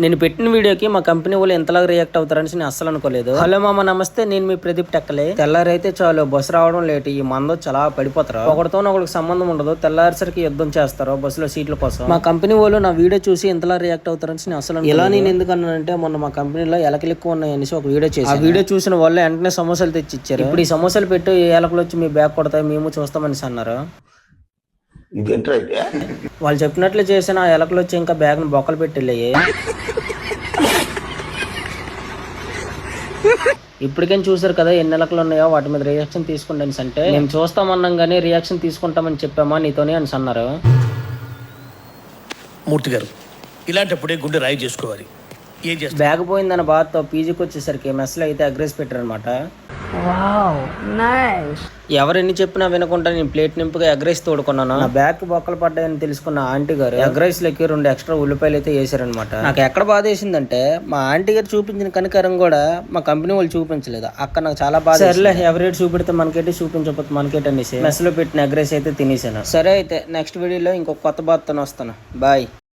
నేను పెట్టిన వీడియోకి మా కంపెనీ వాళ్ళు ఎంతలాగా రియాక్ట్ అవుతారని నేను అస్సలు అనుకోలేదు. హలో మామ నమస్తే, నేను మీ ప్రదీప్ టెక్కలే. తెల్లారైతే చాలు బస్సు రావడం లేట్, ఈ మందో చాలా పడిపోతారు. ఒకటితో ఒకరికి సంబంధం ఉండదు, తెల్లారిసరికి యుద్ధం చేస్తారు బస్సులో సీట్ల కోసం. మా కంపెనీ వాళ్ళు నా వీడియో చూసి ఎంతలా రియాక్ట్ అవుతారని నేను అసలు ఇలా నేను ఎందుకన్నానంటే, మొన్న మా కంపెనీలో ఎలకలు ఎక్కువ ఉన్నాయని ఒక వీడియో చేసి ఆ వీడియో చూసిన వాళ్ళు వెంటనే సమోసాలు తెచ్చి ఇచ్చారు. ఇప్పుడు ఈ సమోసాలు పెట్టి ఎలకలు వచ్చి మీ బ్యాగ్ కొడతాయి, మేము చూస్తామని అన్నారు. వాళ్ళు చెప్పినట్లు చేసిన ఆ ఎలకలు వచ్చి ఇంకా బ్యాగ్ ను బొక్కలు పెట్టి వెళ్ళాయి. ఇప్పటికేం చూసారు కదా ఎన్ని ఎలకలు ఉన్నాయో, వాటి మీద రియాక్షన్ తీసుకోండి అని అంటే, మేము చూస్తామన్నాం కానీ రియాక్షన్ తీసుకుంటామని చెప్పామా నీతోనే అని అన్నారు. మూర్తి గారు, ఇలాంటప్పుడే గుండె రాయి చేసుకోవాలి. ఏం చేస్తారు? బ్యాగ్ పోయిందన్న బాధతో పీజీకి వచ్చేసరికి మెస్లో అయితే అగ్రెస్ పెట్టారనమాట. ఎవరు ఎన్ని చెప్పినా వినకుండా నేను ప్లేట్ నింపుగా ఎగ్ రైస్ తోడుకున్నాను. నా బ్యాగ్ బొక్కలు పడ్డాయని తెలుసుకున్న ఆంటీ గారు ఎగ్ రైస్ లెక్కి 2 ఎక్స్ట్రా ఉల్లిపాయలు అయితే వేసారనమాట. నాకు ఎక్కడ బాధ వేసిందంటే, మా ఆంటీ గారు చూపించిన కనికరం కూడా మా కంపెనీ వాళ్ళు చూపించలేదు. అక్కడ నాకు చాలా బాధ. సరేలే, ఎవరేటి చూపెడితే మనకేటి, చూపించకపోతే మనకేటి అనేసి మెస్ లో పెట్టిన ఎగ్ రైస్ అయితే తినేసాను. సరే అయితే నెక్స్ట్ వీడియోలో ఇంకొక కొత్త బాధతో వస్తాను. బాయ్.